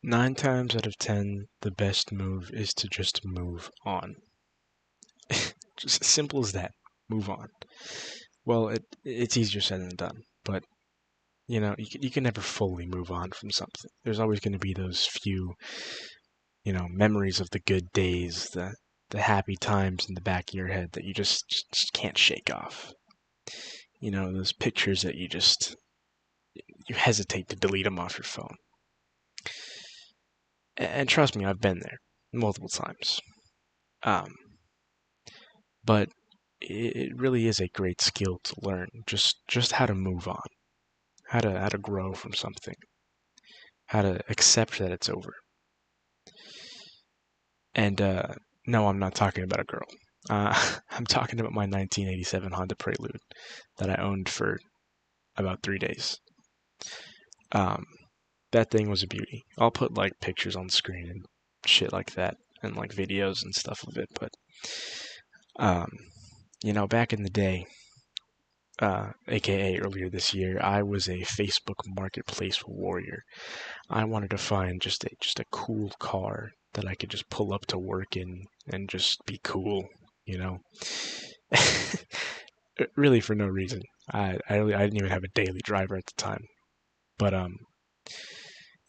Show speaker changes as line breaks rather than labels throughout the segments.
Nine times out of 10, the best move is to just move on. Just as simple as that. Move on. Well, it's easier said than done, but you can never fully move on from something. There's always going to be those few, memories of the good days, the happy times in the back of your head that you just can't shake off. Those pictures that you hesitate to delete them off your phone. And trust me, I've been there multiple times. But it really is a great skill to learn, just how to move on, how to grow from something, how to accept that it's over. And no, I'm not talking about a girl. I'm talking about my 1987 Honda Prelude that I owned for about 3 days. That thing was a beauty. I'll put like pictures on the screen and shit like that, and like videos and stuff of it. But back in the day, aka earlier this year, I was a Facebook Marketplace warrior. I wanted to find just a cool car that I could just pull up to work in and just be cool, Really for no reason. I didn't even have a daily driver at the time. But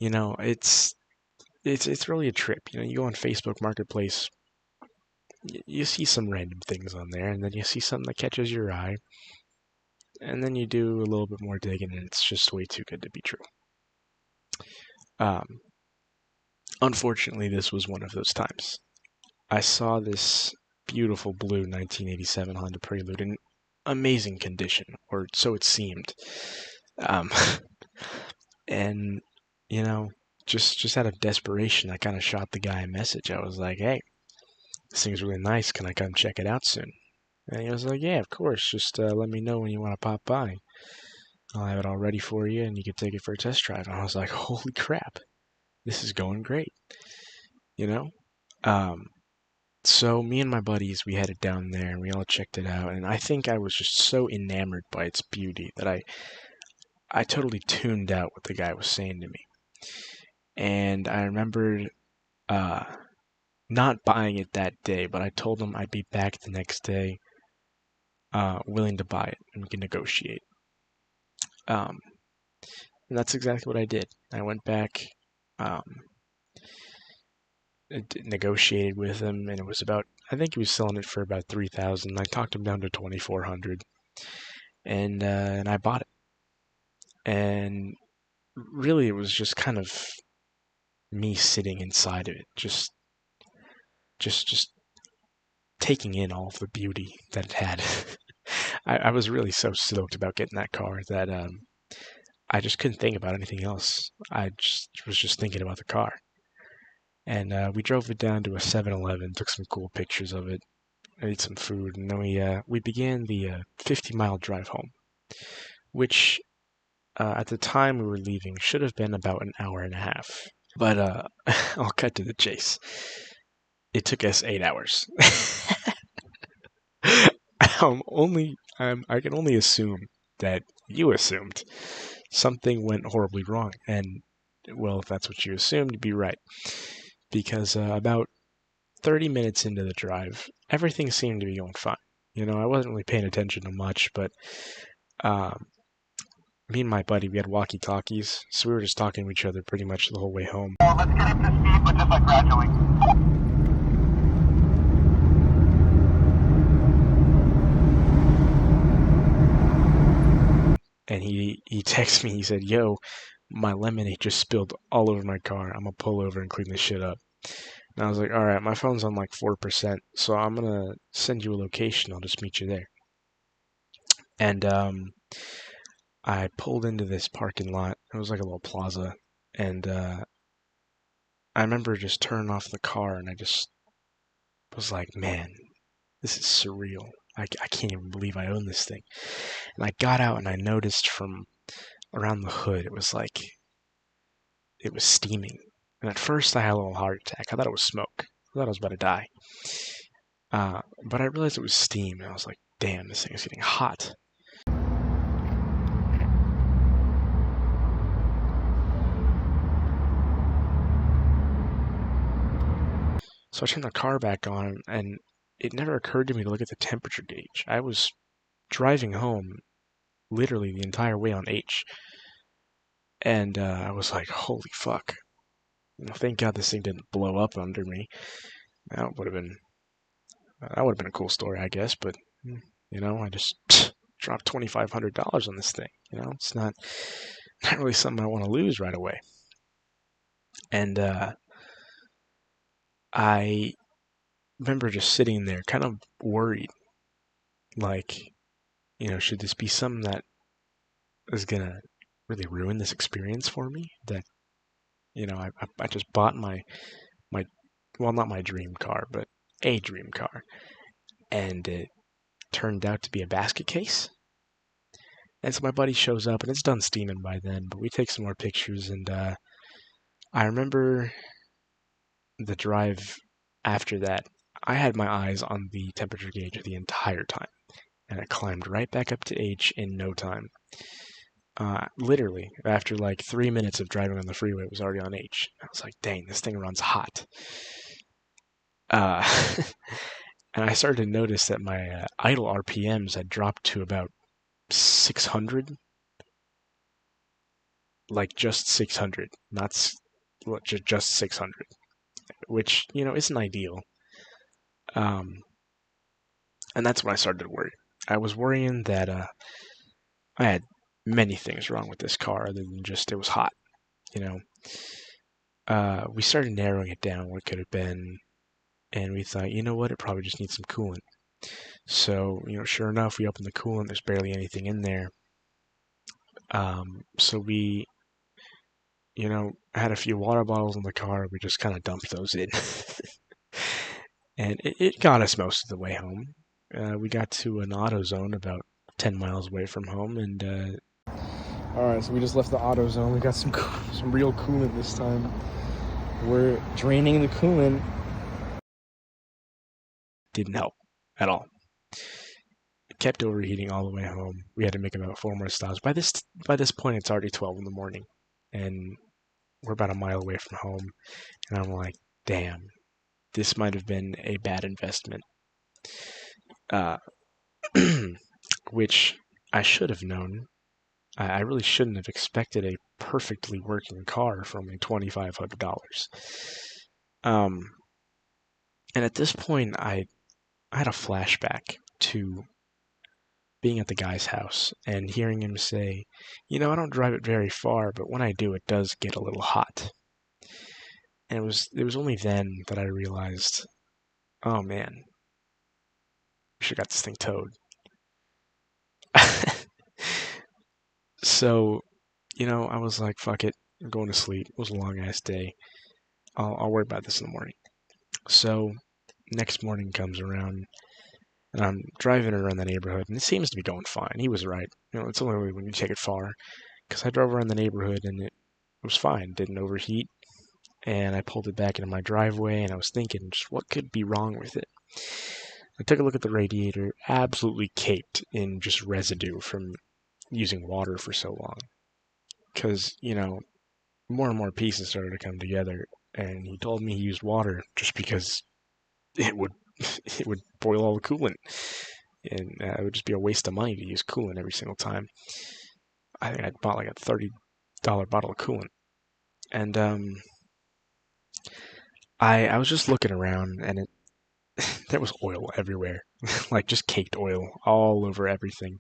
it's really a trip. You go on Facebook Marketplace, you see some random things on there, and then you see something that catches your eye, and then you do a little bit more digging, and it's just way too good to be true. Unfortunately, this was one of those times. I saw this beautiful blue 1987 Honda Prelude in amazing condition, or so it seemed. And just out of desperation, I kind of shot the guy a message. I was like, "Hey, this thing's really nice. Can I come check it out soon?" And he was like, "Yeah, of course. Just let me know when you want to pop by. I'll have it all ready for you, and you can take it for a test drive." And I was like, "Holy crap, this is going great." So me and my buddies, we headed down there, and we all checked it out. And I think I was just so enamored by its beauty that I totally tuned out what the guy was saying to me. And I remembered not buying it that day, but I told him I'd be back the next day, willing to buy it, and we can negotiate. And that's exactly what I did. I went back, negotiated with him, and it was I think he was selling it for about $3,000. I talked him down to $2,400, and I bought it. And really, it was just kind of me sitting inside of it, just taking in all of the beauty that it had. I was really so stoked about getting that car that I just couldn't think about anything else. I was just thinking about the car. And we drove it down to a 7-Eleven, took some cool pictures of it, ate some food, and then we began the 50-mile drive home, which at the time we were leaving should have been about an hour and a half. But I'll cut to the chase. It took us 8 hours. I can only assume that you assumed something went horribly wrong, and well, if that's what you assumed, you'd be right. Because about 30 minutes into the drive, everything seemed to be going fine. I wasn't really paying attention to much, but me and my buddy, we had walkie-talkies, so we were just talking to each other pretty much the whole way home.
Let's get up to speed, but just like gradually.
And he texted me, he said, "Yo, my lemonade just spilled all over my car. I'm gonna pull over and clean this shit up." And I was like, "Alright, my phone's on like 4%, so I'm gonna send you a location. I'll just meet you there." And I pulled into this parking lot. It was like a little plaza. And I remember just turning off the car, and I just was like, "Man, this is surreal. I can't even believe I own this thing." And I got out, and I noticed from around the hood, it was steaming. And at first, I had a little heart attack. I thought it was smoke. I thought I was about to die. But I realized it was steam, and I was like, "Damn, this thing is getting hot." So I turned the car back on, and it never occurred to me to look at the temperature gauge. I was driving home literally the entire way on H, and I was like, "Holy fuck!" Thank God this thing didn't blow up under me. That would have been a cool story, I guess. But I just dropped $2,500 on this thing. It's not really something I want to lose right away. And I remember just sitting there, kind of worried, like, should this be something that is gonna really ruin this experience for me? That I just bought my well, not my dream car, but a dream car, and it turned out to be a basket case. And so my buddy shows up, and it's done steaming by then, but we take some more pictures, and I remember the drive after that. I had my eyes on the temperature gauge the entire time, and it climbed right back up to H in no time. Literally, after like 3 minutes of driving on the freeway, it was already on H. I was like, dang, this thing runs hot. Uh, and I started to notice that my idle RPMs had dropped to about 600, like just 600, not just 600, which isn't ideal. Um, and that's when I started to worry. I was worrying that I had many things wrong with this car other than just it was hot. You know, we started narrowing it down what could have been, and we thought, you know what, it probably just needs some coolant. So, sure enough, we opened the coolant. There's barely anything in there. So we, had a few water bottles in the car. We just kind of dumped those in, and it got us most of the way home. We got to an auto zone about 10 miles away from home, and all right, so we just left the auto zone. We got some some real coolant this time. We're draining the coolant. Didn't help at all. It kept overheating all the way home. We had to make about 4 more stops. By this point, it's already 12 in the morning, and we're about a mile away from home. And I'm like, damn, this might have been a bad investment. Uh, which I should have known. I really shouldn't have expected a perfectly working car for only $2,500. Um, and at this point, I had a flashback to being at the guy's house and hearing him say, I don't drive it very far, but when I do, it does get a little hot. And it was only then that I realized, oh man, we should have got this thing towed. So, I was like, fuck it, I'm going to sleep. It was a long ass day. I'll worry about this in the morning. So, next morning comes around, and I'm driving around the neighborhood, and it seems to be going fine. He was right. It's only when you take it far. Because I drove around the neighborhood, and it was fine. Didn't overheat. And I pulled it back into my driveway, and I was thinking, just what could be wrong with it? I took a look at the radiator, absolutely caked in just residue from using water for so long. Because, more and more pieces started to come together, and he told me he used water just because it would it would boil all the coolant, and it would just be a waste of money to use coolant every single time. I think I bought like a $30 bottle of coolant, and I was just looking around, and there was oil everywhere, like just caked oil all over everything,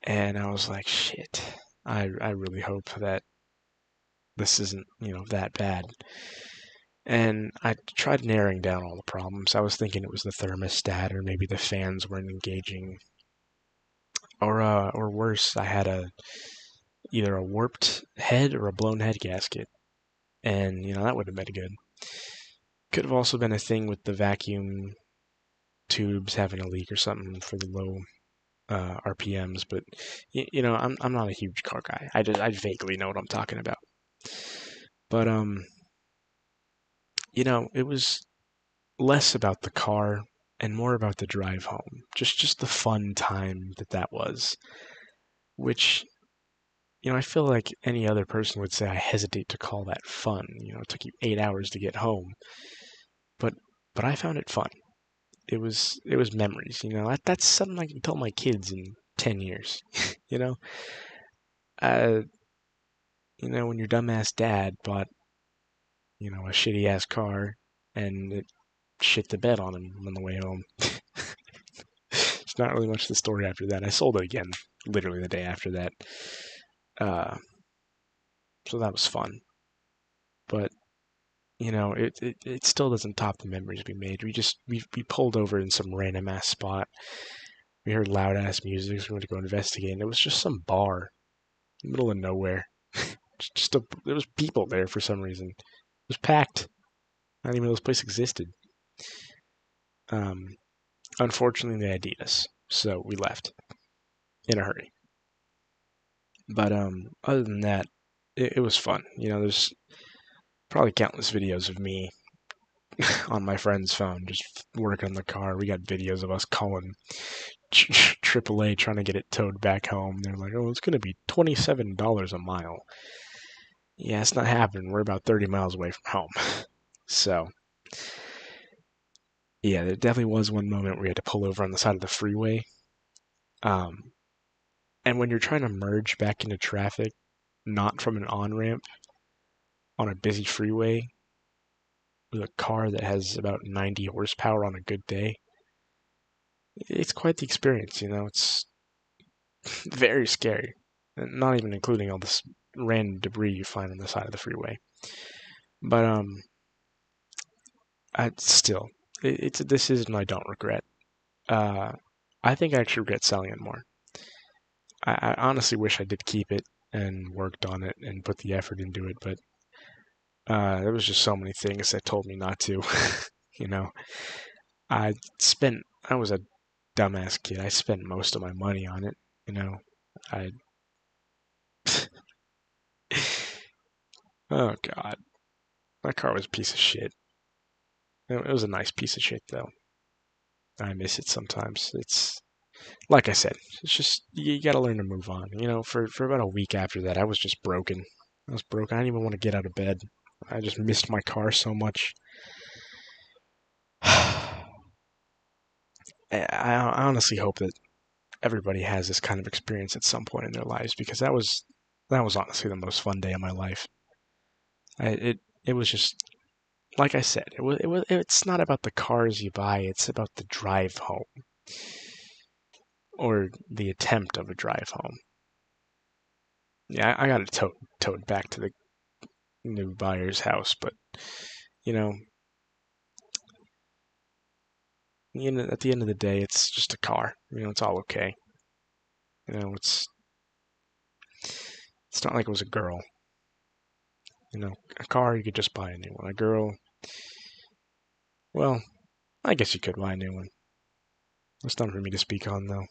and I was like, shit. I really hope that this isn't that bad. And I tried narrowing down all the problems. I was thinking it was the thermostat, or maybe the fans weren't engaging, or worse, I had either a warped head or a blown head gasket, and that would have been good. Could have also been a thing with the vacuum tubes having a leak or something for the low RPMs, but I'm not a huge car guy. I vaguely know what I'm talking about, but it was less about the car and more about the drive home. Just the fun time that was, which I feel like any other person would say I hesitate to call that fun. It took you 8 hours to get home, but but I found it fun. It was memories, you know. That's something I can tell my kids in 10 years. You know, uh, when your dumbass dad bought a shitty ass car and it shit the bed on him on the way home. It's not really much the story after that. I sold it again, literally the day after that. Uh, so that was fun, but it still doesn't top the memories we made. We pulled over in some random ass spot. We heard loud ass music, so we went to go investigate, and it was just some bar in the middle of nowhere. There was people there for some reason. It was packed. I didn't even know this place existed. Um, Unfortunately, they ID'd us, so we left in a hurry. But other than that, it was fun. There's probably countless videos of me on my friend's phone just working on the car. We got videos of us calling AAA trying to get it towed back home. They're like, "Oh, it's gonna be $27 a mile." Yeah, it's not happening. We're about 30 miles away from home. So, yeah, there definitely was one moment where we had to pull over on the side of the freeway. Um, and when you're trying to merge back into traffic, not from an on ramp on a busy freeway with a car that has about 90 horsepower on a good day, it's quite the experience. It's very scary. And not even including all this random debris you find on the side of the freeway. But it's a decision I don't regret. Uh, I think I actually regret selling it more. I honestly wish I did keep it and worked on it and put the effort into it, but there was just so many things that told me not to. you know, I I was a dumbass kid. I spent most of my money on it. You know, I, oh God, my car was a piece of shit. It was a nice piece of shit though. I miss it sometimes. It's like I said, it's just you got to learn to move on. For about a week after that, I was just broken. I was broken. I didn't even want to get out of bed. I just missed my car so much. I honestly hope that everybody has this kind of experience at some point in their lives because that was honestly the most fun day of my life. It was just like I said. It's not about the cars you buy. It's about the drive home or the attempt of a drive home. Yeah, I got it towed back to the new buyer's house, but you know, at the end of the day, it's just a car. It's all okay. It's not like it was a girl. A car you could just buy a new one. A girl, well, I guess you could buy a new one. That's not for me to speak on though.